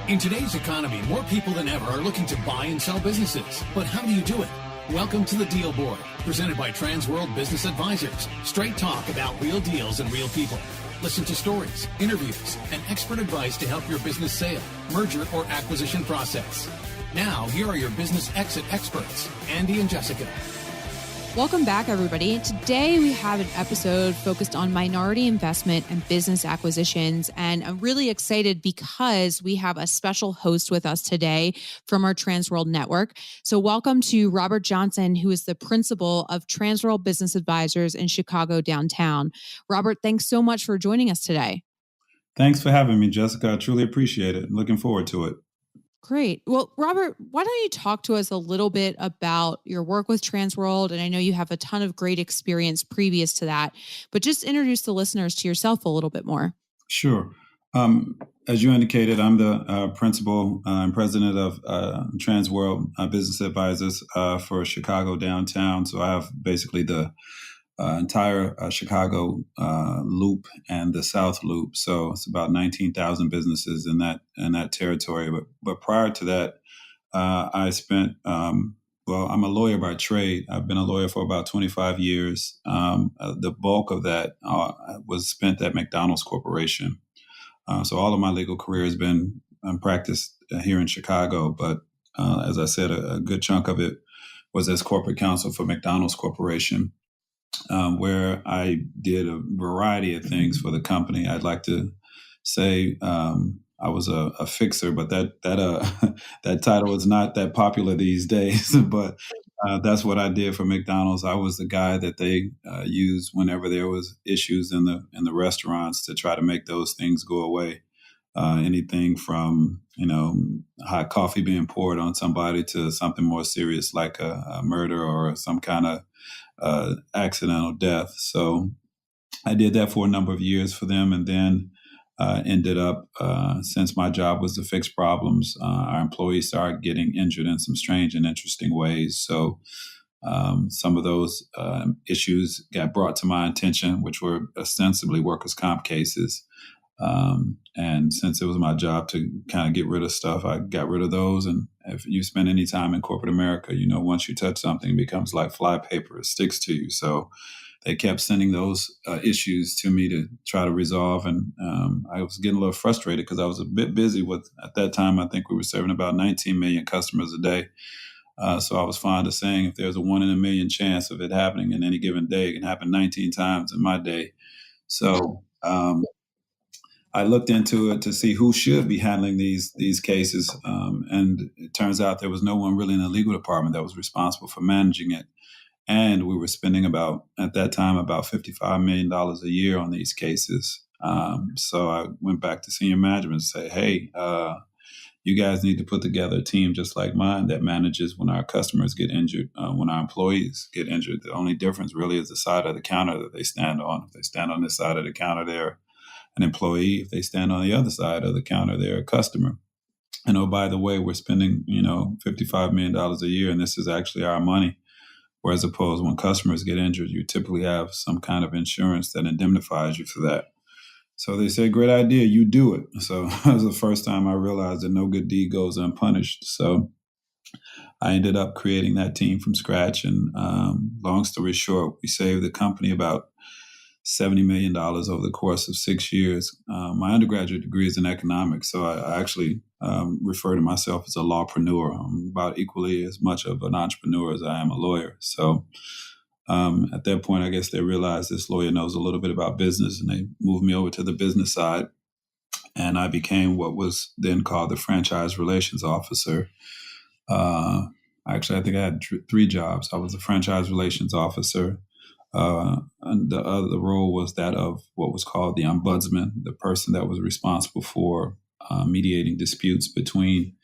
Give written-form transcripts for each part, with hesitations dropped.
In today's economy, more people than ever are looking to buy and sell businesses. But how do you do it? Welcome to the Deal Board, presented by Transworld Business Advisors. Straight talk about real deals and real people. Listen to stories, interviews, and expert advice to help your business sale, merger, or acquisition process. Now, here are your business exit experts, Andy and Jessica. Welcome back, everybody. Today, we have an episode focused on minority investment and business acquisitions. And I'm really excited because we have a special host with us today from our Transworld network. So welcome to Robert Johnson, who is the principal of Transworld Business Advisors in Chicago downtown. Robert, thanks so much for joining us today. Thanks for having me, Jessica. I truly appreciate it. Looking forward to it. Great. Well, Robert, why don't you talk to us a little bit about your work with Transworld? And I know you have a ton of great experience previous to that, but just introduce the listeners to yourself a little bit more. Sure. As you indicated, I'm the principal and president of Transworld Business Advisors for Chicago downtown. So I have basically the entire Chicago loop and the South loop. So it's about 19,000 businesses in that territory. But prior to that, I spent, I'm a lawyer by trade. I've been a lawyer for about 25 years. The bulk of that was spent at McDonald's Corporation. So all of my legal career has been practiced here in Chicago. But as I said, a good chunk of it was as corporate counsel for McDonald's Corporation. Where I did a variety of things for the company. I'd like to say I was a fixer, but that title is not that popular these days. But that's what I did for McDonald's. I was the guy that they used whenever there was issues in the restaurants to try to make those things go away. Anything from hot coffee being poured on somebody to something more serious like a murder or some kind of accidental death. So I did that for a number of years for them, and then ended up, since my job was to fix problems, our employees started getting injured in some strange and interesting ways. So some of those issues got brought to my attention, which were ostensibly workers' comp cases. And since it was my job to kind of get rid of stuff, I got rid of those. And if you spend any time in corporate America, once you touch something, it becomes like fly paper. It sticks to you. So they kept sending those issues to me to try to resolve. And I was getting a little frustrated because I was a bit busy with, at that time, I think we were serving about 19 million customers a day. So I was fond of saying if there's a 1 in a million chance of it happening in any given day, it can happen 19 times in my day. So I looked into it to see who should be handling these cases, and it turns out there was no one really in the legal department that was responsible for managing it. And we were spending at that time, about $55 million a year on these cases. So I went back to senior management and said, hey, you guys need to put together a team just like mine that manages when our customers get injured, when our employees get injured. The only difference really is the side of the counter that they stand on. If they stand on this side of the counter, they're an employee. If they stand on the other side of the counter, they're a customer. And oh, by the way, we're spending, $55 million a year, and this is actually our money. Whereas opposed when customers get injured, you typically have some kind of insurance that indemnifies you for that. So they said, great idea, you do it. So that was the first time I realized that no good deed goes unpunished. So I ended up creating that team from scratch. And long story short, we saved the company about $70 million over the course of 6 years. My undergraduate degree is in economics, so I actually refer to myself as a lawpreneur. I'm about equally as much of an entrepreneur as I am a lawyer. So at that point, I guess they realized this lawyer knows a little bit about business, and they moved me over to the business side. And I became what was then called the franchise relations officer. Actually, I think I had 3 jobs. I was the franchise relations officer. And the other role was that of what was called the ombudsman, the person that was responsible for mediating disputes between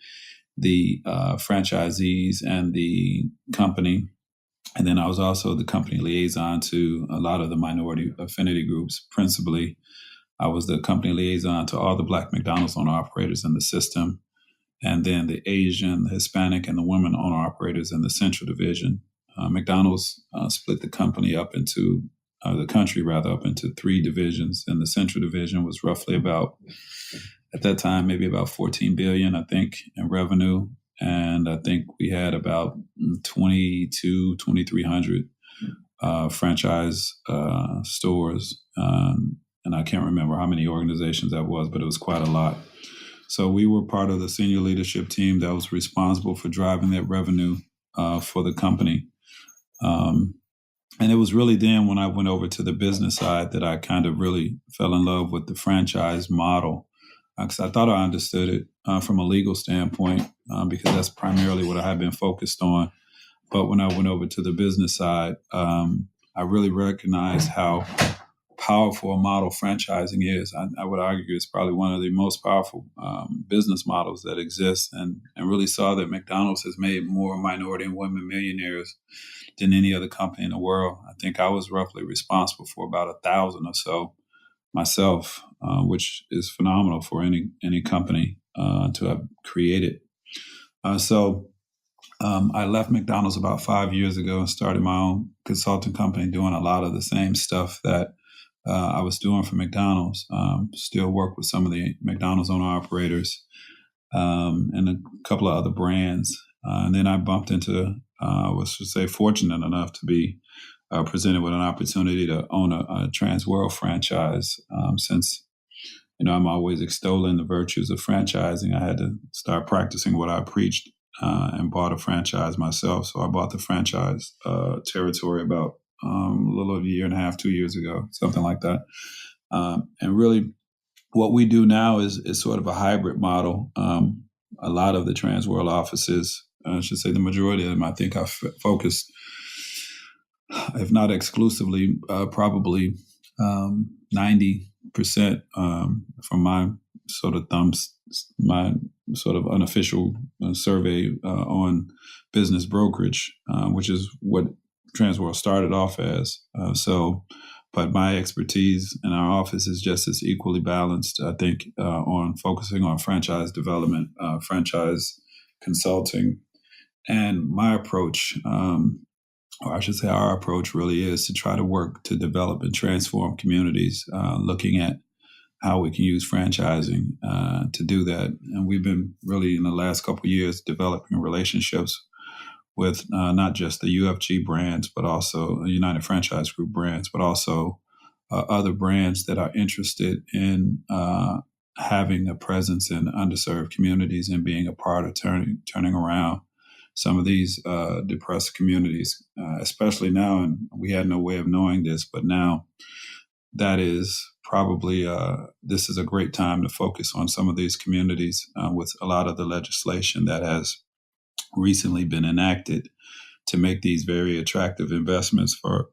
the franchisees and the company. And then I was also the company liaison to a lot of the minority affinity groups. Principally, I was the company liaison to all the Black McDonald's owner operators in the system, and then the Asian, the Hispanic, and the women owner operators in the central division. McDonald's split the company up into the country up into 3 divisions, and the central division was roughly about at that time, maybe about 14 billion, I think, in revenue. And I think we had about 2,300 franchise stores. And I can't remember how many organizations that was, but it was quite a lot. So we were part of the senior leadership team that was responsible for driving that revenue for the company. And it was really then when I went over to the business side that I kind of really fell in love with the franchise model. Because I thought I understood it from a legal standpoint, because that's primarily what I had been focused on. But when I went over to the business side, I really recognized how powerful a model franchising is. I would argue it's probably one of the most powerful business models that exists, and really saw that McDonald's has made more minority and women millionaires than any other company in the world. I think I was roughly responsible for about 1,000 or so myself, which is phenomenal for any company to have created. So I left McDonald's about 5 years ago and started my own consulting company doing a lot of the same stuff that I was doing for McDonald's. Still work with some of the McDonald's owner-operators and a couple of other brands. And then I bumped into, fortunate enough to be presented with an opportunity to own a Transworld franchise. Since, I'm always extolling the virtues of franchising, I had to start practicing what I preached and bought a franchise myself. So I bought the franchise territory about a little over a year and a half, 2 years ago, something like that. And really what we do now is sort of a hybrid model. A lot of the Transworld offices, I should say the majority of them, I think are focused, if not exclusively, probably 90% from my sort of my sort of unofficial survey on business brokerage, which is what Transworld started off as. But my expertise in our office is just as equally balanced, I think, on focusing on franchise development, franchise consulting. And my approach, or I should say our approach really is to try to work to develop and transform communities, looking at how we can use franchising to do that. And we've been really in the last couple of years developing relationships with not just the UFG brands, but also United Franchise Group brands, but also other brands that are interested in having a presence in underserved communities and being a part of turning around some of these depressed communities, especially now. And we had no way of knowing this, but now that is probably, this is a great time to focus on some of these communities with a lot of the legislation that has recently been enacted to make these very attractive investments for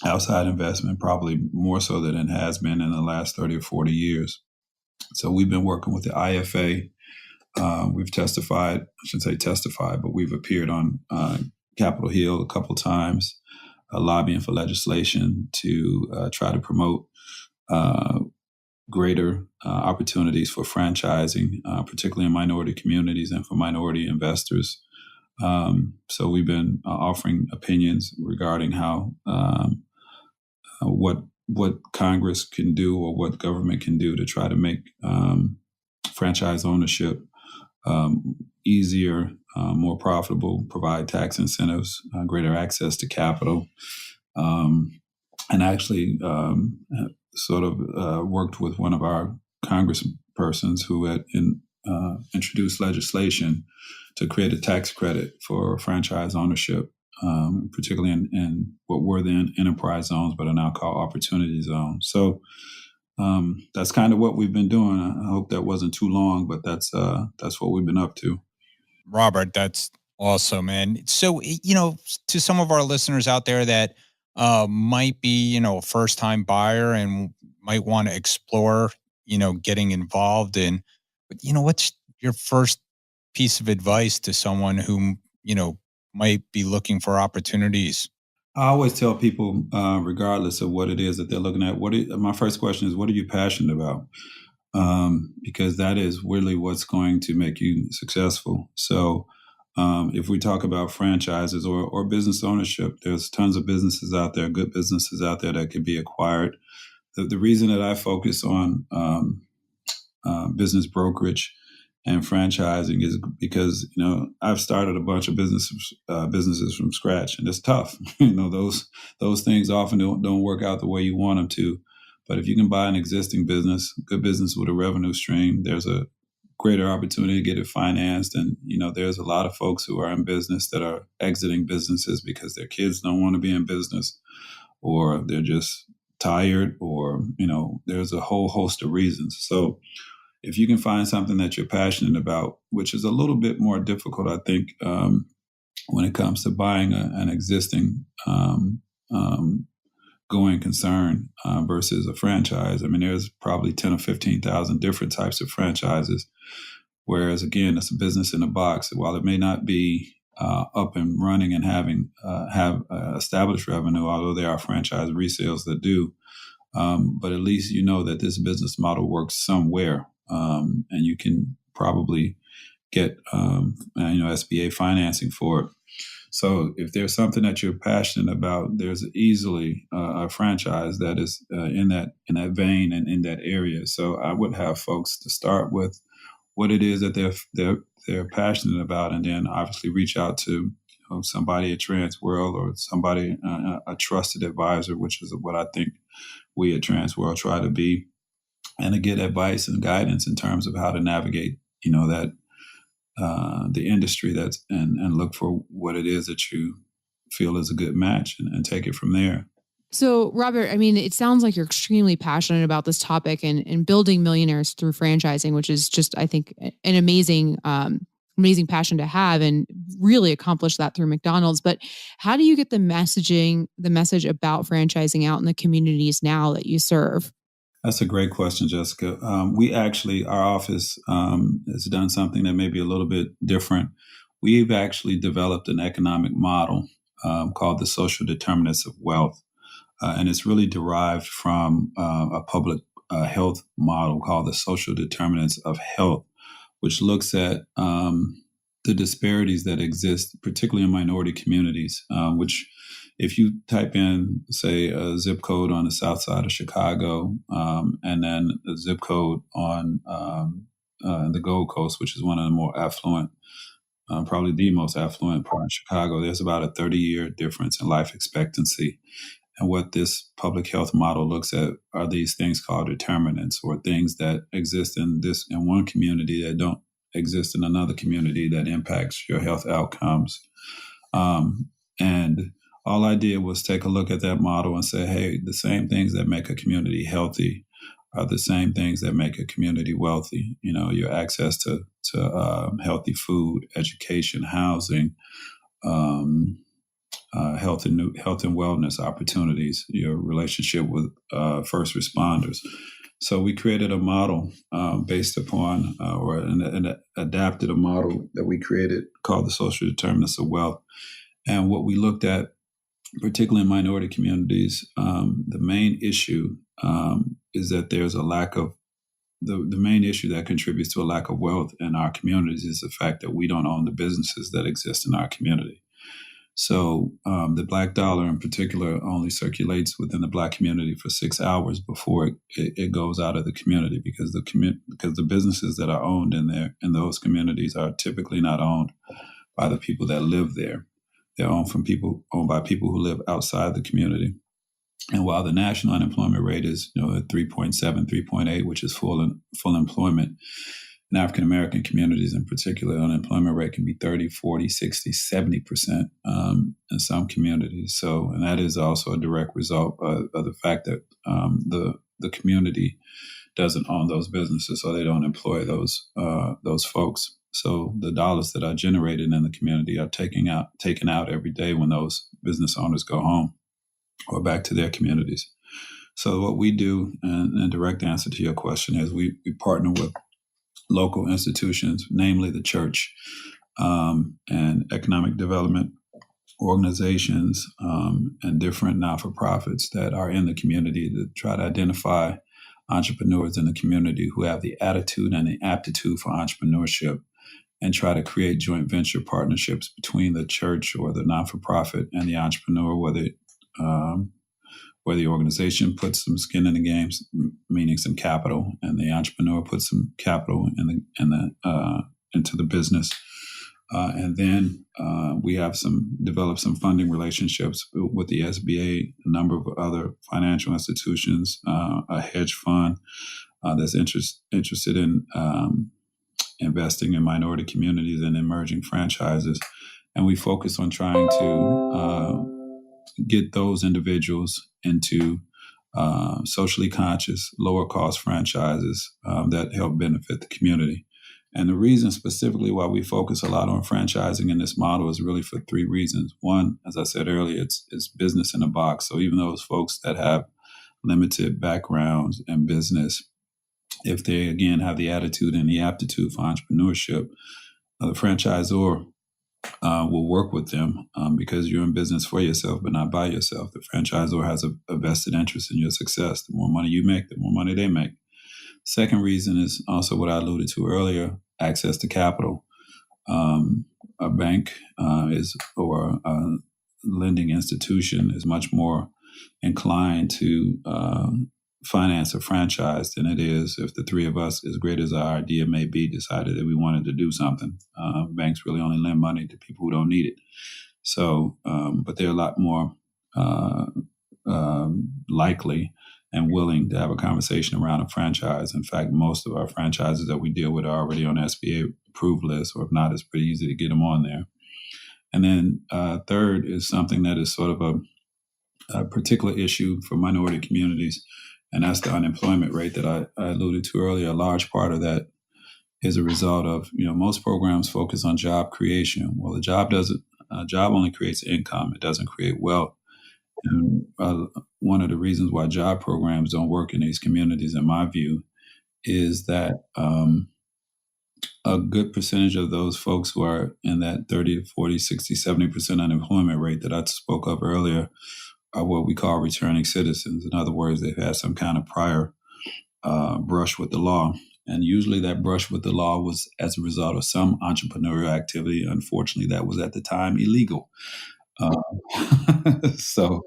outside investment, probably more so than it has been in the last 30 or 40 years. So we've been working with the IFA. We've testified, I shouldn't say testified, but we've appeared on Capitol Hill a couple times, lobbying for legislation to try to promote greater opportunities for franchising, particularly in minority communities and for minority investors. So we've been offering opinions regarding how what Congress can do or what government can do to try to make franchise ownership easier, more profitable, provide tax incentives, greater access to capital, and actually sort of worked with one of our congresspersons who had introduced legislation to create a tax credit for franchise ownership, particularly in what were then enterprise zones, but are now called opportunity zones. So that's kind of what we've been doing. I hope that wasn't too long, but that's what we've been up to. Robert, that's awesome. And so, to some of our listeners out there that might be, a first-time buyer and might want to explore, getting involved in, but, what's your first piece of advice to someone who, might be looking for opportunities? I always tell people, regardless of what it is that they're looking at, my first question is, what are you passionate about? Because that is really what's going to make you successful. So if we talk about franchises or business ownership, there's tons of businesses out there, good businesses out there that could be acquired. The reason that I focus on business brokerage and franchising is because, I've started a bunch of businesses from scratch, and it's tough. Those things often don't work out the way you want them to. But if you can buy an existing business, good business with a revenue stream, there's a greater opportunity to get it financed. And, there's a lot of folks who are in business that are exiting businesses because their kids don't want to be in business, or they're just tired, or, there's a whole host of reasons. So if you can find something that you're passionate about, which is a little bit more difficult, I think, when it comes to buying an existing going concern versus a franchise. I mean, there's probably 10 or 15,000 different types of franchises. Whereas, again, it's a business in a box. While it may not be up and running and have established revenue, although there are franchise resales that do, but at least you know that this business model works somewhere, and you can probably get SBA financing for it. So if there's something that you're passionate about, there's easily a franchise that is in that vein and in that area. So I would have folks to start with what it is that they're passionate about, and then obviously reach out to somebody at Transworld or somebody, a trusted advisor, which is what I think we at Transworld try to be, and to get advice and guidance in terms of how to navigate, that the industry and look for what it is that you feel is a good match and take it from there. So, Robert, I mean, it sounds like you're extremely passionate about this topic and building millionaires through franchising, which is just, I think, an amazing passion to have, and really accomplish that through McDonald's. But how do you get the message about franchising out in the communities now that you serve? That's a great question, Jessica. Our office has done something that may be a little bit different. We've actually developed an economic model called the Social Determinants of Wealth. And it's really derived from a public health model called the Social Determinants of Health, which looks at the disparities that exist, particularly in minority communities, which if you type in, say, a zip code on the south side of Chicago, and then a zip code on the Gold Coast, which is one of the more affluent, probably the most affluent part of Chicago, there's about a 30-year difference in life expectancy. And what this public health model looks at are these things called determinants, or things that exist in one community that don't exist in another community that impacts your health outcomes. And all I did was take a look at that model and say, hey, the same things that make a community healthy are the same things that make a community wealthy. Your access to healthy food, education, housing, health and wellness opportunities, your relationship with first responders. So we created a model based upon, and adapted a model that we created called the Social Determinants of Wealth. And what we looked at, particularly in minority communities, the main issue is that there's a lack of, the main issue that contributes to a lack of wealth in our communities is the fact that we don't own the businesses that exist in our community. So the Black dollar in particular only circulates within the Black community for 6 hours before it goes out of the community, because the businesses that are owned in those communities are typically not owned by the people that live there. They're owned by people who live outside the community. And while the national unemployment rate is at 3.7, 3.8, which is full employment, in African American communities in particular, unemployment rate can be 30, 40, 60, 70% in some communities. So, and that is also a direct result of the fact that the community doesn't own those businesses, so they don't employ those folks. So the dollars that are generated in the community are taken out every day when those business owners go home or back to their communities. So what we do, and direct answer to your question, is we partner with local institutions, namely the church, and economic development organizations, and different not-for-profits that are in the community to try to identify entrepreneurs in the community who have the attitude and the aptitude for entrepreneurship, and try to create joint venture partnerships between the church or the not-for-profit and the entrepreneur, where the organization puts some skin in the game, meaning some capital, and the entrepreneur puts some capital into the business. And then we have developed some funding relationships with the SBA, a number of other financial institutions, a hedge fund that's interested in investing in minority communities and emerging franchises. And we focus on trying to get those individuals into socially conscious, lower cost franchises that help benefit the community. And the reason specifically why we focus a lot on franchising in this model is really for three reasons. One, as I said earlier, it's business in a box. So even those folks that have limited backgrounds in business, if they, again, have the attitude and the aptitude for entrepreneurship, the franchisor will work with them because you're in business for yourself, but not by yourself. The franchisor has a vested interest in your success. The more money you make, the more money they make. Second reason is also what I alluded to earlier, access to capital. A bank or a lending institution is much more inclined to finance a franchise than it is if the three of us, as great as our idea may be, decided that we wanted to do something. Banks really only lend money to people who don't need it. So, but they're a lot more likely and willing to have a conversation around a franchise. In fact, most of our franchises that we deal with are already on SBA approved list, or if not, it's pretty easy to get them on there. And then third is something that is sort of a particular issue for minority communities, and that's the unemployment rate that I alluded to earlier. A large part of that is a result of, most programs focus on job creation. Well, a job only creates income. It doesn't create wealth. And one of the reasons why job programs don't work in these communities, in my view, is that a good percentage of those folks who are in that 30, 40, 60, 70% unemployment rate that I spoke of earlier are what we call returning citizens. In other words, they've had some kind of prior brush with the law. And usually that brush with the law was as a result of some entrepreneurial activity. Unfortunately, that was at the time illegal. So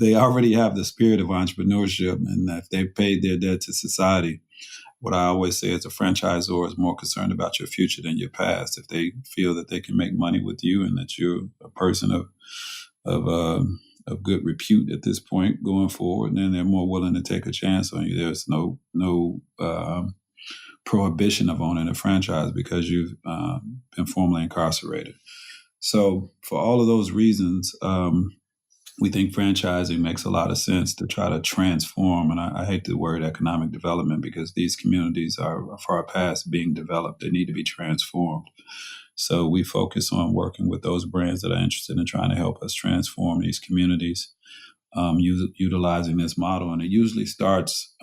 they already have the spirit of entrepreneurship, and if they've paid their debt to society, what I always say is a franchisor is more concerned about your future than your past. If they feel that they can make money with you and that you're a person of good repute at this point going forward, then they're more willing to take a chance on you. There's no prohibition of owning a franchise because you've been formerly incarcerated. So for all of those reasons, we think franchising makes a lot of sense to try to transform. And I hate the word economic development because these communities are far past being developed. They need to be transformed. So we focus on working with those brands that are interested in trying to help us transform these communities, utilizing this model. And it usually starts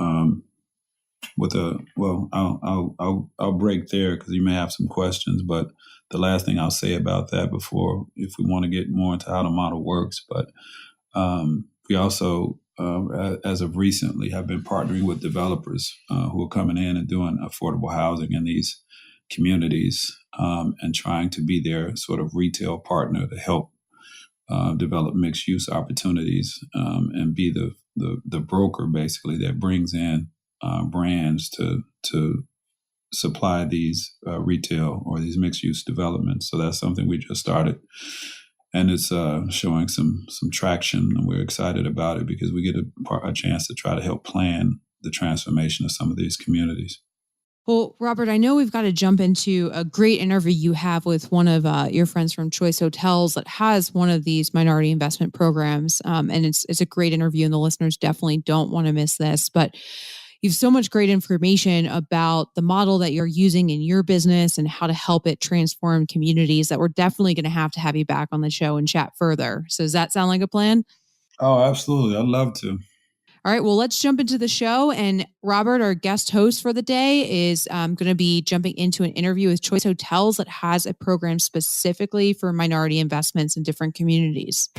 with I'll break there because you may have some questions, but the last thing I'll say about that before, if we want to get more into how the model works, but we also, as of recently, have been partnering with developers who are coming in and doing affordable housing in these communities and trying to be their sort of retail partner to help develop mixed use opportunities and be the broker basically that brings in brands to supply these retail or these mixed use developments. So that's something we just started, and it's showing some traction, and we're excited about it because we get a chance to try to help plan the transformation of some of these communities. Well, Robert, I know we've got to jump into a great interview you have with one of your friends from Choice Hotels that has one of these minority investment programs. And it's a great interview, and the listeners definitely don't want to miss this. But you have so much great information about the model that you're using in your business and how to help it transform communities that we're definitely going to have you back on the show and chat further. So does that sound like a plan? Oh, absolutely. I'd love to. All right, well, let's jump into the show. And Robert, our guest host for the day, is going to be jumping into an interview with Choice Hotels that has a program specifically for minority investments in different communities.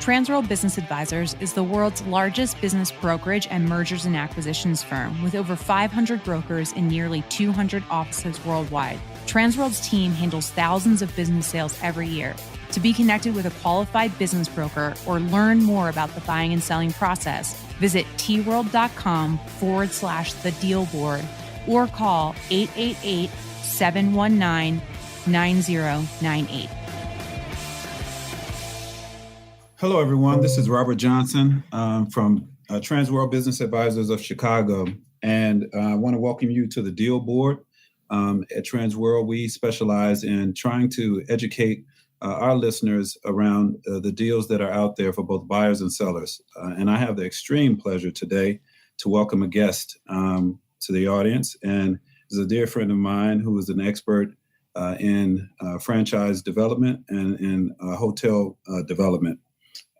Transworld Business Advisors is the world's largest business brokerage and mergers and acquisitions firm with over 500 brokers in nearly 200 offices worldwide. Transworld's team handles thousands of business sales every year. To be connected with a qualified business broker or learn more about the buying and selling process, visit tworld.com/the deal board or call 888-719-9098. Hello, everyone. This is Robert Johnson from Transworld Business Advisors of Chicago. And I want to welcome you to the Deal Board. At Transworld, we specialize in trying to educate our listeners around the deals that are out there for both buyers and sellers. And I have the extreme pleasure today to welcome a guest to the audience. And is a dear friend of mine who is an expert in franchise development and in hotel development.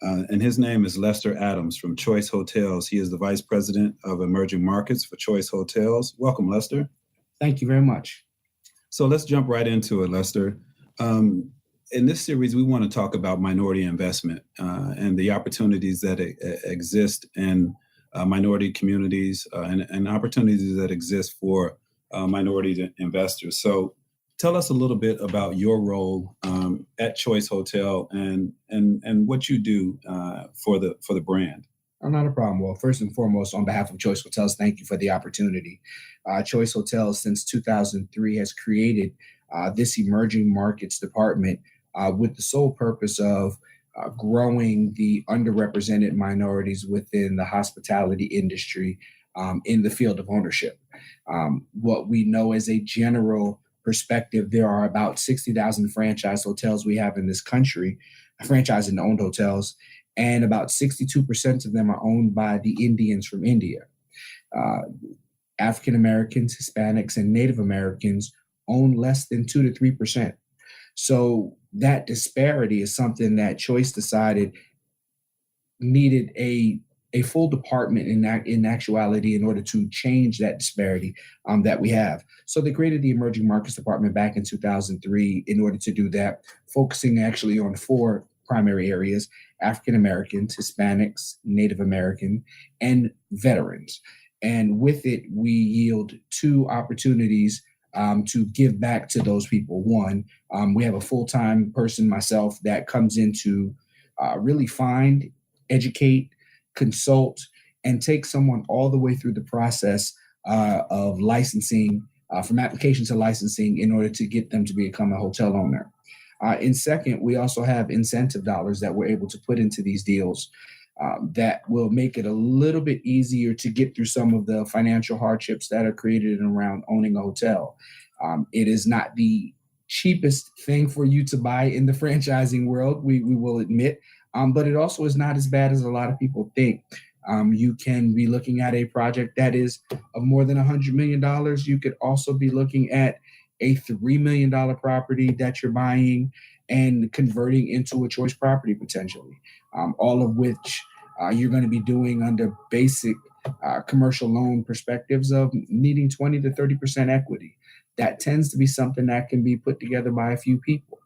And his name is Lester Adams from Choice Hotels. He is the Vice President of Emerging Markets for Choice Hotels. Welcome, Lester. Thank you very much. So let's jump right into it, Lester. In this series, we want to talk about minority investment and the opportunities that exist in minority communities and opportunities that exist for minority investors. So tell us a little bit about your role at Choice Hotel and what you do for the brand. Oh, not a problem. Well, first and foremost, on behalf of Choice Hotels, thank you for the opportunity. Choice Hotels, since 2003, has created this emerging markets department with the sole purpose of growing the underrepresented minorities within the hospitality industry in the field of ownership. What we know as a general perspective, there are about 60,000 franchise hotels we have in this country, franchise and owned hotels, and about 62% of them are owned by the Indians from India. African Americans, Hispanics, and Native Americans own less than 2 to 3%. So that disparity is something that Choice decided needed a full department in actuality in order to change that disparity that we have. So they created the Emerging Markets Department back in 2003 in order to do that, focusing actually on 4 primary areas: African Americans, Hispanics, Native American, and veterans. And with it, we yield 2 opportunities to give back to those people. One, we have a full-time person, myself, that comes in to really find, educate, consult, and take someone all the way through the process of licensing, from application to licensing, in order to get them to become a hotel owner. And second, we also have incentive dollars that we're able to put into these deals that will make it a little bit easier to get through some of the financial hardships that are created around owning a hotel. It is not the cheapest thing for you to buy in the franchising world, we will admit, but it also is not as bad as a lot of people think. You can be looking at a project that is of more than $100 million. You could also be looking at a $3 million property that you're buying and converting into a Choice property potentially, all of which you're going to be doing under basic commercial loan perspectives of needing 20 to 30% equity. That tends to be something that can be put together by a few people.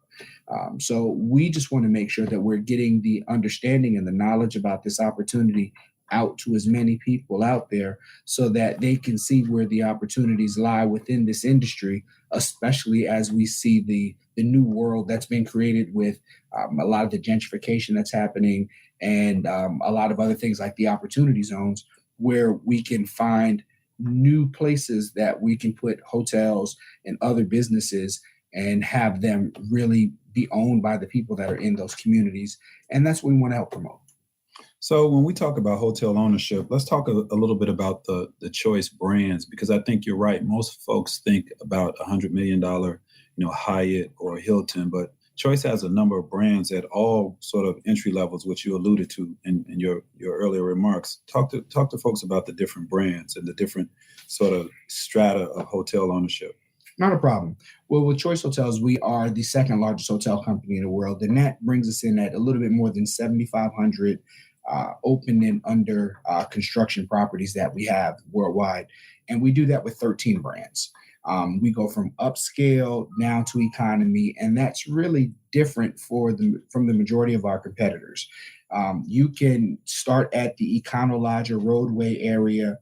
So we just want to make sure that we're getting the understanding and the knowledge about this opportunity out to as many people out there so that they can see where the opportunities lie within this industry, especially as we see the new world that's been created with a lot of the gentrification that's happening and a lot of other things like the opportunity zones, where we can find new places that we can put hotels and other businesses and have them really be owned by the people that are in those communities. And that's what we want to help promote. So when we talk about hotel ownership, let's talk a little bit about the Choice brands, because I think you're right. Most folks think about $100 million, Hyatt or Hilton, but Choice has a number of brands at all sort of entry levels, which you alluded to in your earlier remarks. Talk to folks about the different brands and the different sort of strata of hotel ownership. Not a problem. Well, with Choice Hotels, we are the second largest hotel company in the world, and that brings us in at a little bit more than 7,500 open and under construction properties that we have worldwide. And we do that with 13 brands. We go from upscale down to economy, and that's really different from the majority of our competitors. You can start at the Econo Lodge or Roadway area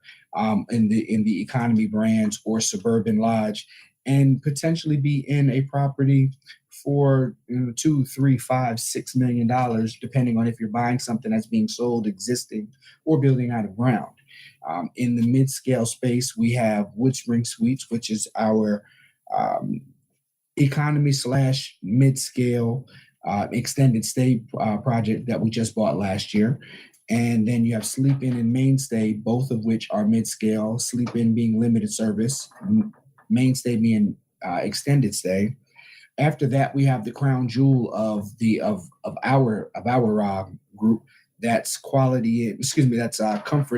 in the economy brands or Suburban Lodge, and potentially be in a property for $2, $3, $5, $6 million, depending on if you're buying something that's being sold, existing, or building out of ground. In the mid-scale space, we have Woodspring Suites, which is our economy / mid-scale extended stay project that we just bought last year. And then you have Sleep Inn and Mainstay, both of which are mid-scale, Sleep Inn being limited service, Mainstay being extended stay. After that, we have the crown jewel of our group. That's Comfort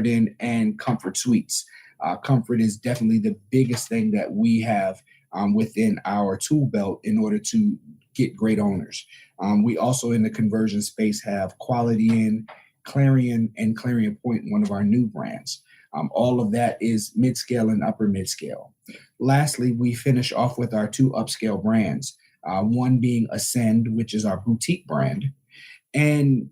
Inn and Comfort Suites. Comfort is definitely the biggest thing that we have within our tool belt in order to get great owners. We also in the conversion space have Quality Inn, Clarion, and Clarion Point, one of our new brands. All of that is mid-scale and upper mid-scale. Lastly, we finish off with our 2 upscale brands, one being Ascend, which is our boutique brand, and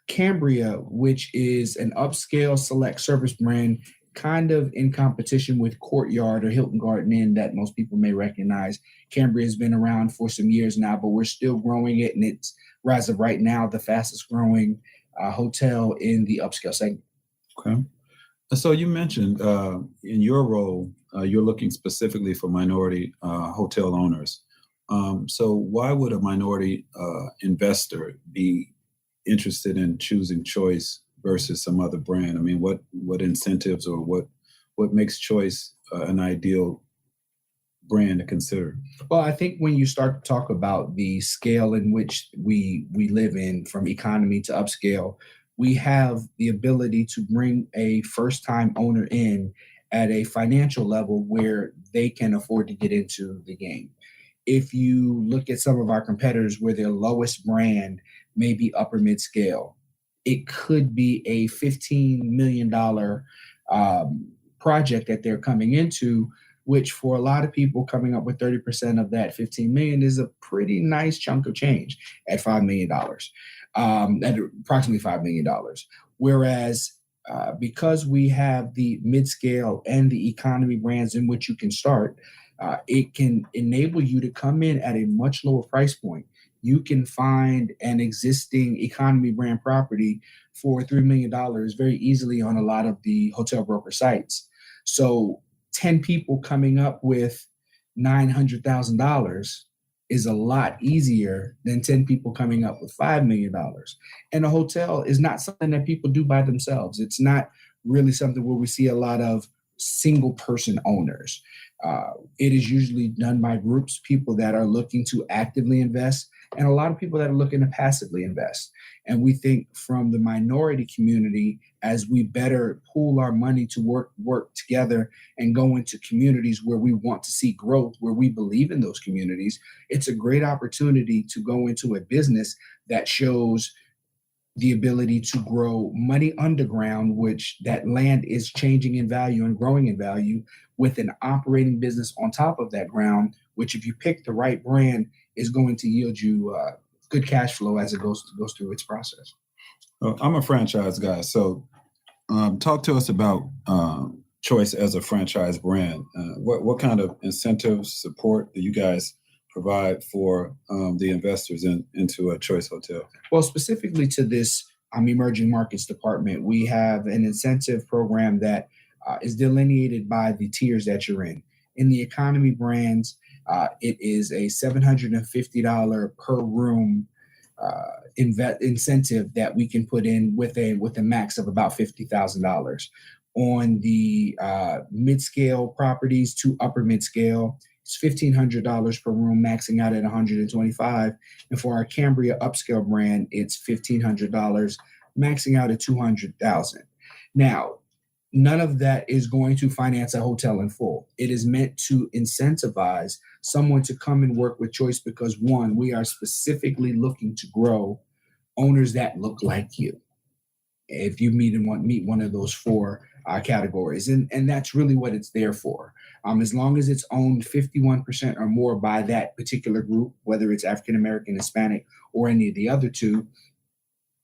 Cambria, which is an upscale select service brand, kind of in competition with Courtyard or Hilton Garden Inn that most people may recognize. Cambria has been around for some years now, but we're still growing it, and it's, as of right now, the fastest growing hotel in the upscale segment. Okay. So you mentioned in your role, you're looking specifically for minority hotel owners. So why would a minority investor be interested in choosing Choice versus some other brand? I mean, what incentives or what makes Choice an ideal brand to consider? Well, I think when you start to talk about the scale in which we live in, from economy to upscale, we have the ability to bring a first-time owner in at a financial level where they can afford to get into the game. If you look at some of our competitors where their lowest brand may be upper mid-scale, it could be a $15 million project that they're coming into, which for a lot of people coming up with 30% of that 15 million is a pretty nice chunk of change at $5 million, at approximately $5 million. Whereas because we have the mid-scale and the economy brands in which you can start, it can enable you to come in at a much lower price point. You can find an existing economy brand property for $3 million very easily on a lot of the hotel broker sites. So 10 people coming up with $900,000 is a lot easier than 10 people coming up with $5 million. And a hotel is not something that people do by themselves. It's not really something where we see a lot of single person owners. It is usually done by groups, people that are looking to actively invest, and a lot of people that are looking to passively invest. And we think from the minority community, as we better pool our money to work together and go into communities where we want to see growth, where we believe in those communities, it's a great opportunity to go into a business that shows the ability to grow money underground, which that land is changing in value and growing in value, with an operating business on top of that ground, which if you pick the right brand is going to yield you good cash flow as it goes through its process. Well, I'm a franchise guy, so talk to us about Choice as a franchise brand. What kind of incentives, support do you guys provide for the investors into a Choice hotel? Well, specifically to this emerging markets department, we have an incentive program that is delineated by the tiers that you're in. In the economy brands, it is a $750 per room incentive that we can put in with a max of about $50,000. On the mid-scale properties to upper mid-scale, it's $1,500 per room, maxing out at $125. And for our Cambria upscale brand, it's $1,500, maxing out at $200,000. Now, none of that is going to finance a hotel in full. It is meant to incentivize someone to come and work with Choice because, one, we are specifically looking to grow owners that look like you. If you meet one of those four categories. And that's really what it's there for. As long as it's owned 51% or more by that particular group, whether it's African American, Hispanic, or any of the other two,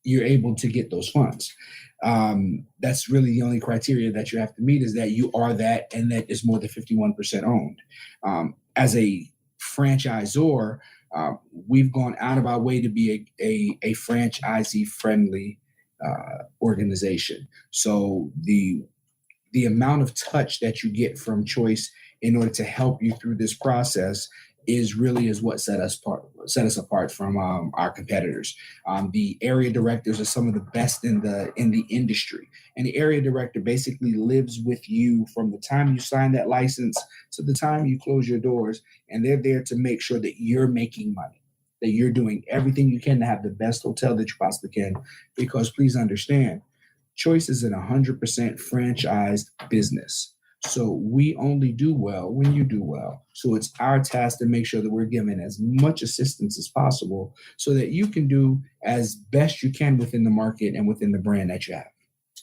you're able to get those funds. That's really the only criteria that you have to meet, is that you are that and that is more than 51% owned. as a franchisor, we've gone out of our way to be a franchisee friendly organization. So the amount of touch that you get from Choice in order to help you through this process is what set us apart from our competitors. The area directors are some of the best in the industry, and the area director basically lives with you from the time you sign that license to the time you close your doors, and they're there to make sure that you're making money, that you're doing everything you can to have the best hotel that you possibly can. Because please understand, Choice is an 100% franchised business. So we only do well when you do well. So it's our task to make sure that we're giving as much assistance as possible so that you can do as best you can within the market and within the brand that you have.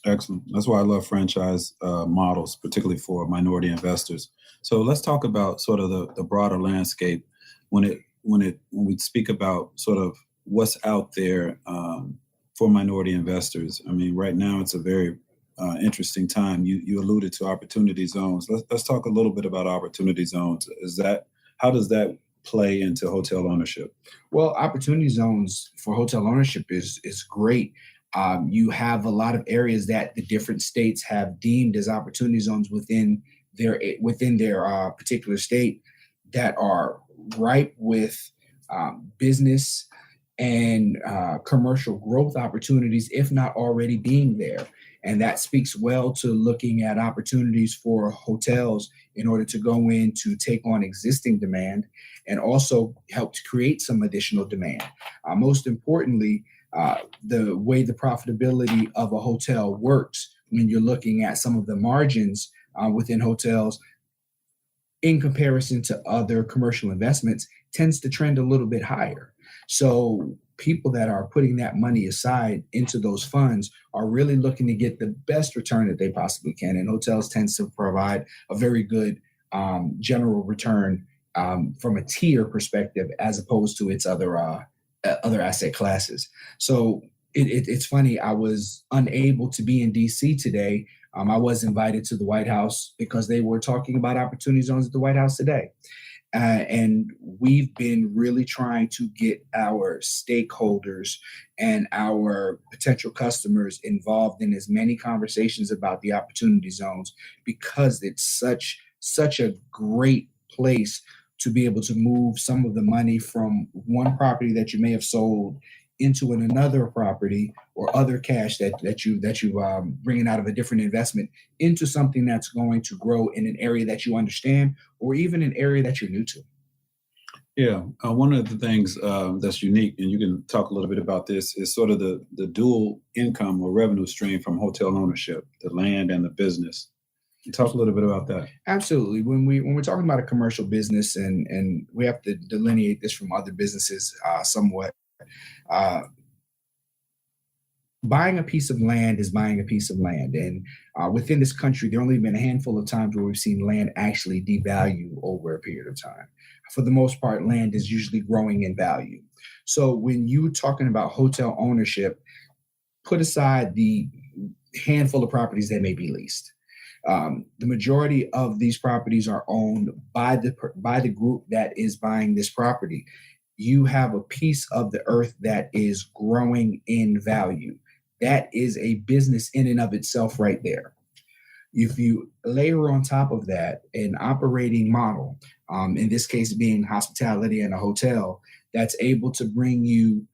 Excellent. That's why I love franchise models, particularly for minority investors. So let's talk about sort of the broader landscape when we speak about sort of what's out there for minority investors. I mean, right now it's a very interesting time. You alluded to opportunity zones. Let's talk a little bit about opportunity zones. How does that play into hotel ownership? Well, opportunity zones for hotel ownership is great. You have a lot of areas that the different states have deemed as opportunity zones within their particular state that are ripe with business and commercial growth opportunities, if not already being there. And that speaks well to looking at opportunities for hotels in order to go in to take on existing demand and also help to create some additional demand. Most importantly, the way the profitability of a hotel works when you're looking at some of the margins within hotels in comparison to other commercial investments tends to trend a little bit higher. So people that are putting that money aside into those funds are really looking to get the best return that they possibly can. And hotels tends to provide a very good general return from a tier perspective, as opposed to its other asset classes. So it's funny, I was unable to be in DC today. I was invited to the White House because they were talking about opportunity zones at the White House today. And we've been really trying to get our stakeholders and our potential customers involved in as many conversations about the opportunity zones, because it's such a great place to be able to move some of the money from one property that you may have sold into another property or other cash that you bringing out of a different investment into something that's going to grow in an area that you understand, or even an area that you're new to. Yeah, one of the things that's unique, and you can talk a little bit about this, is sort of the dual income or revenue stream from hotel ownership, the land and the business. Can you talk a little bit about that? Absolutely. When we're talking about a commercial business, and we have to delineate this from other businesses somewhat. Buying a piece of land is buying a piece of land. And within this country, there only been a handful of times where we've seen land actually devalue over a period of time. For the most part, land is usually growing in value. So when you're talking about hotel ownership, put aside the handful of properties that may be leased. The majority of these properties are owned by the group that is buying this property. You have a piece of the earth that is growing in value. That is a business in and of itself right there. If you layer on top of that an operating model, in this case being hospitality and a hotel, that's able to bring you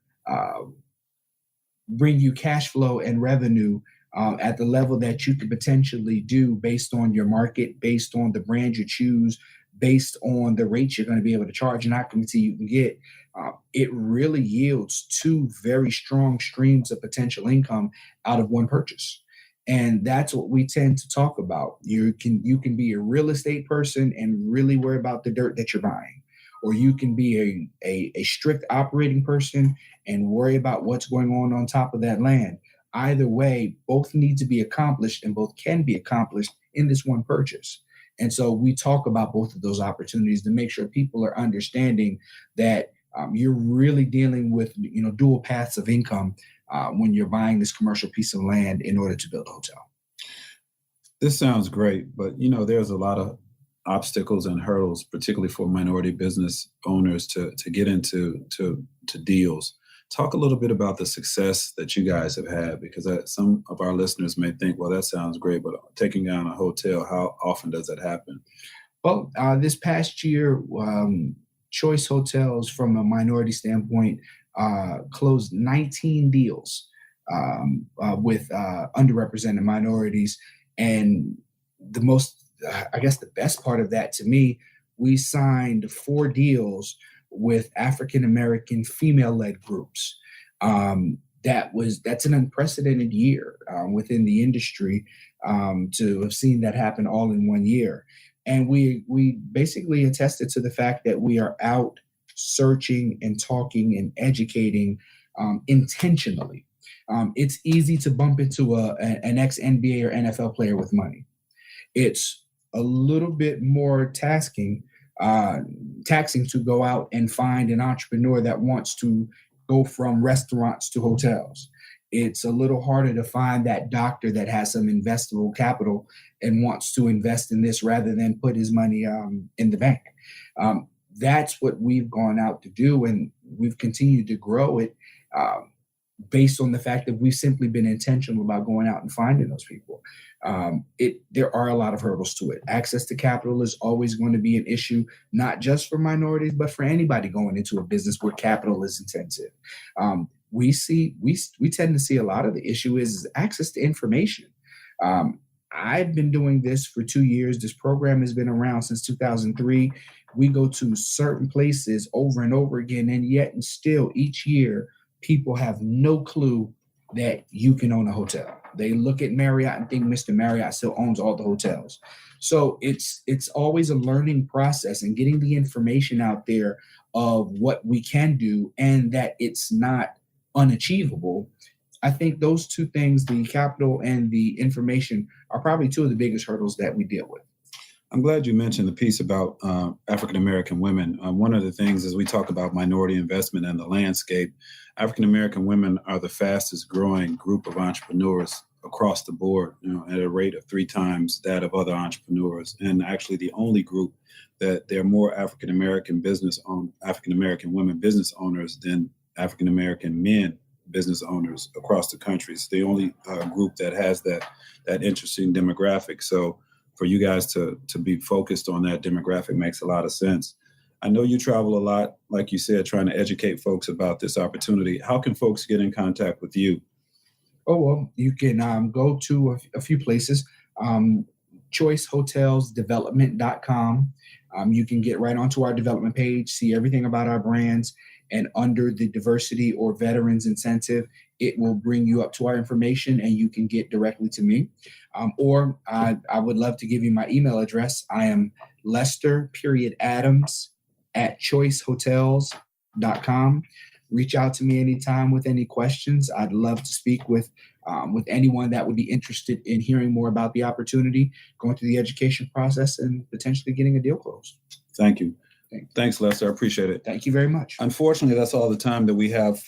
cash flow and revenue at the level that you could potentially do based on your market, based on the brand you choose, based on the rates you're going to be able to charge and occupancy you can get, it really yields two very strong streams of potential income out of one purchase. And that's what we tend to talk about. You can be a real estate person and really worry about the dirt that you're buying, or you can be a strict operating person and worry about what's going on top of that land. Either way, both need to be accomplished, and both can be accomplished in this one purchase. And so we talk about both of those opportunities to make sure people are understanding that you're really dealing with dual paths of income when you're buying this commercial piece of land in order to build a hotel. This sounds great, but there's a lot of obstacles and hurdles, particularly for minority business owners to get into deals. Talk a little bit about the success that you guys have had, because some of our listeners may think, well, that sounds great, but taking down a hotel, how often does that happen? Well, this past year, Choice Hotels, from a minority standpoint, closed 19 deals with underrepresented minorities. And the most, I guess the best part of that to me, we signed 4 deals with African-American female-led groups. That's an unprecedented year within the industry to have seen that happen all in one year. And we basically attested to the fact that we are out searching and talking and educating intentionally. It's easy to bump into an ex-NBA or NFL player with money. It's a little bit more taxing to go out and find an entrepreneur that wants to go from restaurants to hotels. It's a little harder to find that doctor that has some investable capital and wants to invest in this rather than put his money in the bank. That's what we've gone out to do, and we've continued to grow it based on the fact that we've simply been intentional about going out and finding those people. There are a lot of hurdles to it. Access to capital is always going to be an issue, not just for minorities, but for anybody going into a business where capital is intensive. We tend to see a lot of the issue is access to information. I've been doing this for 2 years. This program has been around since 2003. We go to certain places over and over again, and yet and still each year, people have no clue that you can own a hotel. They look at Marriott and think Mr. Marriott still owns all the hotels. So it's always a learning process and getting the information out there of what we can do and that it's not unachievable. I think those two things, the capital and the information, are probably two of the biggest hurdles that we deal with. I'm glad you mentioned the piece about African-American women. One of the things as we talk about minority investment and the landscape, African-American women are the fastest growing group of entrepreneurs across the board, at a rate of 3 times that of other entrepreneurs. And actually the only group that there are more African-American women business owners than African-American men business owners across the country. It's the only group that has that interesting demographic. So for you guys to be focused on that demographic makes a lot of sense. I know you travel a lot, like you said, trying to educate folks about this opportunity. How can folks get in contact with you? Oh, well, you can go to a few places. choicehotelsdevelopment.com. You can get right onto our development page, see everything about our brands, and under the diversity or veterans incentive, it will bring you up to our information and you can get directly to me. Or I would love to give you my email address. I am lester.adams@choicehotels.com. Reach out to me anytime with any questions. I'd love to speak with anyone that would be interested in hearing more about the opportunity, going through the education process, and potentially getting a deal closed. Thank you. Thanks, Lester. I appreciate it. Thank you very much. Unfortunately, that's all the time that we have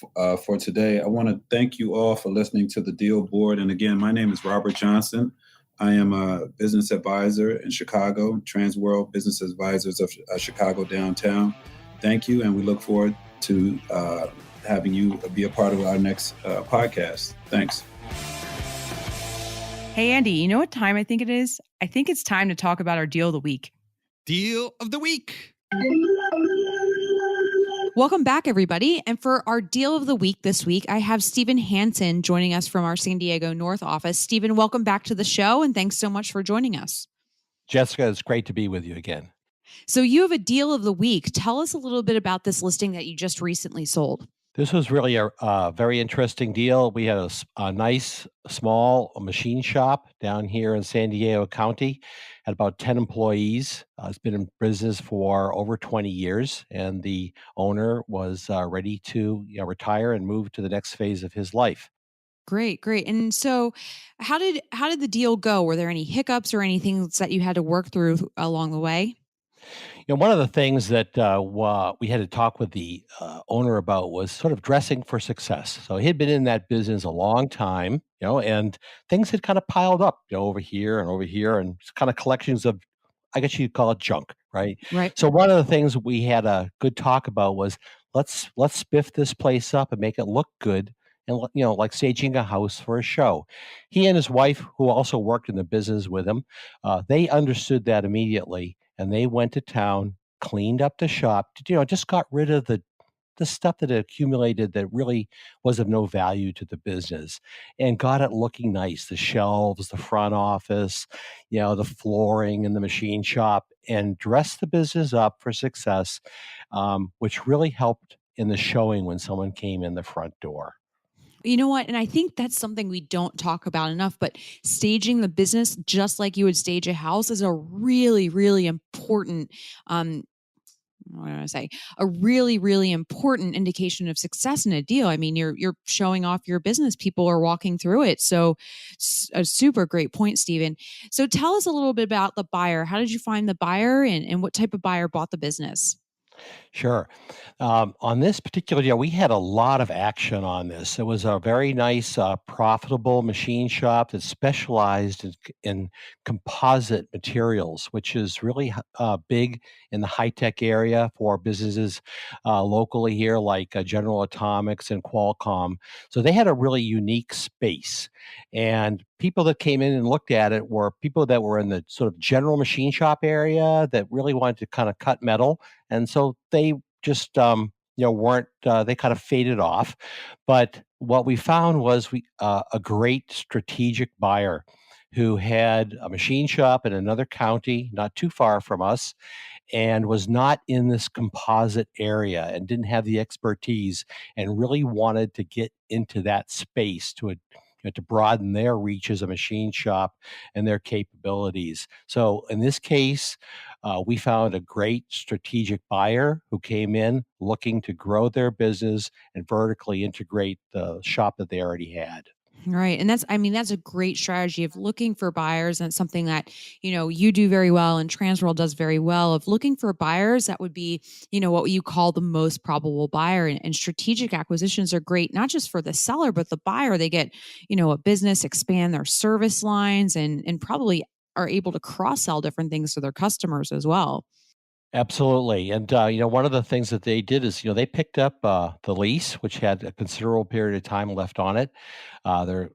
for today. I want to thank you all for listening to the Deal Board. And again, my name is Robert Johnson. I am a business advisor in Chicago, Transworld Business Advisors of Chicago downtown. Thank you, and we look forward to having you be a part of our next podcast. Thanks. Hey, Andy, you know what time I think it is? I think it's time to talk about our deal of the week. Deal of the week. Welcome back, everybody. And for our deal of the week this week, I have Stephen Hanson joining us from our San Diego North office. Stephen, welcome back to the show, and thanks so much for joining us. Jessica, it's great to be with you again. So you have a deal of the week. Tell us a little bit about this listing that you just recently sold. This was really a very interesting deal. We had a nice, small machine shop down here in San Diego County, had about 10 employees. It's been in business for over 20 years, and the owner was ready to retire and move to the next phase of his life. Great. And so how did the deal go? Were there any hiccups or anything that you had to work through along the way? One of the things that we had to talk with the owner about was sort of dressing for success. So he had been in that business a long time, and things had kind of piled up, over here, and kind of collections of I guess you'd call it junk, right? Right. So one of the things we had a good talk about was let's spiff this place up and make it look good, and like staging a house for a show. He and his wife, who also worked in the business with him, they understood that immediately, and they went to town, cleaned up the shop, just got rid of the stuff that had accumulated that really was of no value to the business, and got it looking nice. The shelves, the front office, the flooring in the machine shop, and dressed the business up for success, which really helped in the showing when someone came in the front door. You know what? And I think that's something we don't talk about enough, but staging the business just like you would stage a house is a really, really important, what do I say? A really, really important indication of success in a deal. I mean, you're showing off your business. People are walking through it. So a super great point, Stephen. So tell us a little bit about the buyer. How did you find the buyer, and what type of buyer bought the business? Sure. On this particular deal, we had a lot of action on this. It was a very nice, profitable machine shop that specialized in composite materials, which is really big in the high-tech area for businesses locally here, like General Atomics and Qualcomm. So they had a really unique space. And people that came in and looked at it were people that were in the sort of general machine shop area that really wanted to kind of cut metal. And so they just, weren't, they kind of faded off. But what we found was a great strategic buyer who had a machine shop in another county, not too far from us, and was not in this composite area and didn't have the expertise, and really wanted to get into that space to broaden their reach as a machine shop and their capabilities. So in this case, we found a great strategic buyer who came in looking to grow their business and vertically integrate the shop that they already had. Right. And that's a great strategy of looking for buyers. And it's something that, you do very well and Transworld does very well, of looking for buyers that would be, what you call the most probable buyer. And strategic acquisitions are great, not just for the seller, but the buyer. They get, a business, expand their service lines, and probably are able to cross-sell different things to their customers as well. Absolutely. And, one of the things that they did is, they picked up the lease, which had a considerable period of time left on it.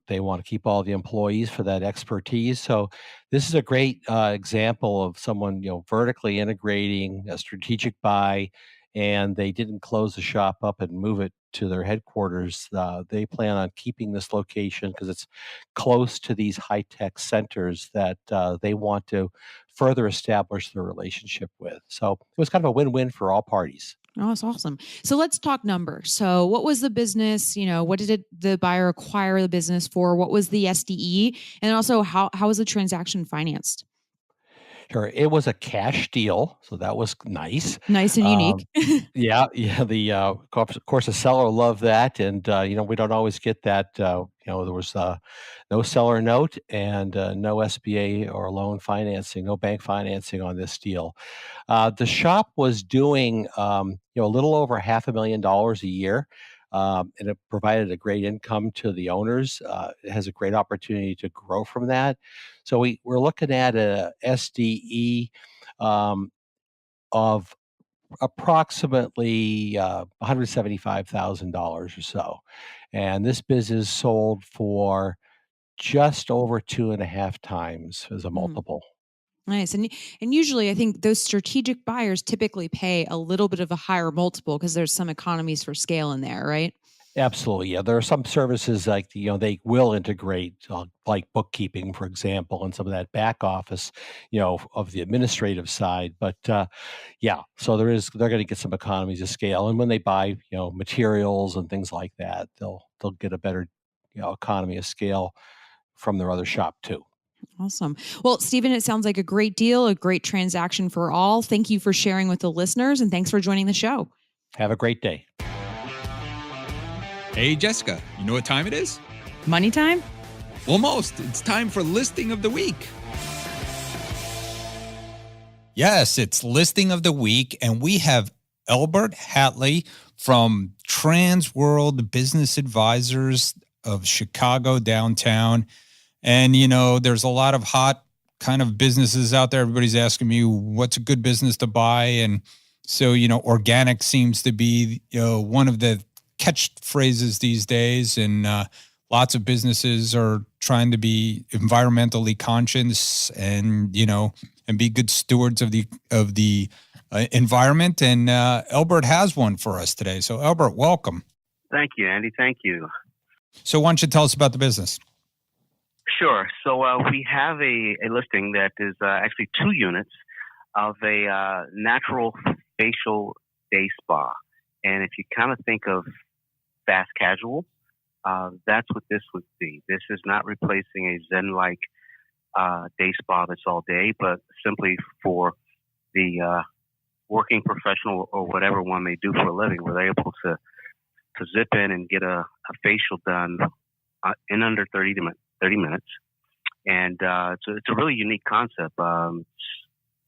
They want to keep all the employees for that expertise. So this is a great example of someone, vertically integrating a strategic buy, and they didn't close the shop up and move it to their headquarters. They plan on keeping this location because it's close to these high-tech centers that they want to further establish their relationship with. So it was kind of a win-win for all parties. Oh, that's awesome. So let's talk numbers. So what was the business? What did the buyer acquire the business for? What was the SDE? And also how was the transaction financed? Sure. It was a cash deal, so that was nice. Nice and unique. Yeah. The of course, the seller loved that, and we don't always get that. There was no seller note and no SBA or loan financing, no bank financing on this deal. The shop was doing a little over $500,000 a year. And it provided a great income to the owners. It has a great opportunity to grow from that. So we're looking at a SDE of approximately $175,000 or so. And this business sold for just over 2.5 times as a multiple. Nice. And usually I think those strategic buyers typically pay a little bit of a higher multiple because there's some economies for scale in there, right? Absolutely. Yeah. There are some services like, they will integrate like bookkeeping, for example, and some of that back office, of the administrative side. But yeah, so they're going to get some economies of scale. And when they buy, materials and things like that, they'll get a better, economy of scale from their other shop too. Awesome. Well, Stephen, it sounds like a great deal, a great transaction for all. Thank you for sharing with the listeners, and thanks for joining the show. Have a great day. Hey, Jessica, you know what time it is? Money time? Almost. It's time for Listing of the Week. Yes, it's Listing of the Week, and we have Elbert Hatley from Transworld Business Advisors of Chicago downtown. And, there's a lot of hot kind of businesses out there. Everybody's asking me what's a good business to buy. And so, organic seems to be, one of the catchphrases these days. And lots of businesses are trying to be environmentally conscious and, and be good stewards of the environment. And Elbert has one for us today. So Elbert, welcome. Thank you, Andy. Thank you. So why don't you tell us about the business? Sure. So we have a listing that is actually 2 units of a natural facial day spa. And if you kind of think of fast casual, that's what this would be. This is not replacing a Zen-like day spa that's all day, but simply for the working professional or whatever one may do for a living, where they're able to zip in and get a facial done in under 30 minutes. And it's a really unique concept.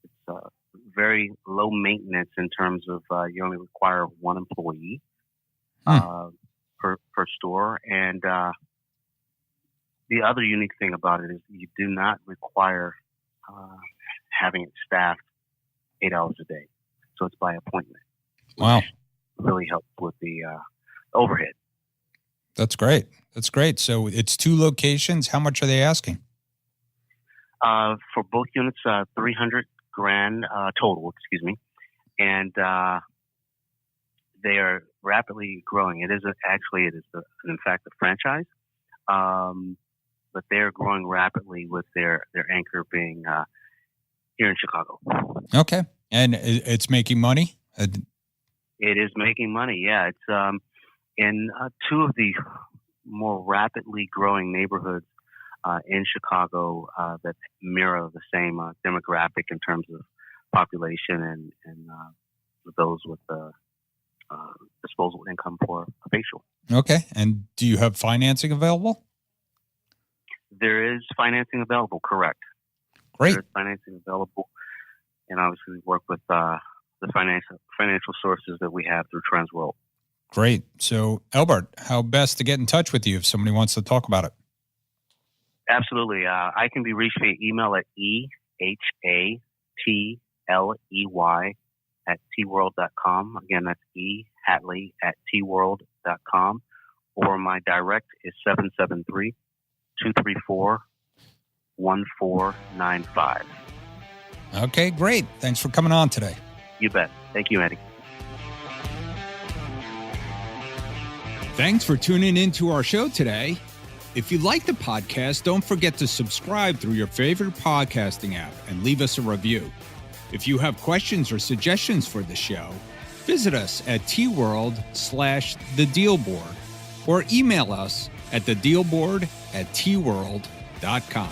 It's very low maintenance in terms of you only require 1 employee per store. And the other unique thing about it is you do not require having it staffed 8 hours a day. So it's by appointment. Wow. Really helps with the overhead. That's great. That's great. So it's 2 locations. How much are they asking? For both units, $300,000 total. Excuse me, and they are rapidly growing. It is in fact a franchise, but they are growing rapidly with their anchor being here in Chicago. Okay, and it's making money. It is making money. Yeah, it's in 2 of the more rapidly growing neighborhoods in Chicago that mirror the same demographic in terms of population and those with disposable income for a facial. Okay, and do you have financing available? There is financing available, correct. Great. There is financing available, and obviously we work with the financial sources that we have through Transworld. Great. So, Elbert, how best to get in touch with you if somebody wants to talk about it? Absolutely. I can be reached via email at ehatley@tworld.com. Again, that's ehatley@tworld.com. Or my direct is 773-234-1495. Okay, great. Thanks for coming on today. You bet. Thank you, Eddie. Thanks for tuning into our show today. If you like the podcast, don't forget to subscribe through your favorite podcasting app and leave us a review. If you have questions or suggestions for the show, visit us at tworld/thedealboard or email us at thedealboard@tworld.com.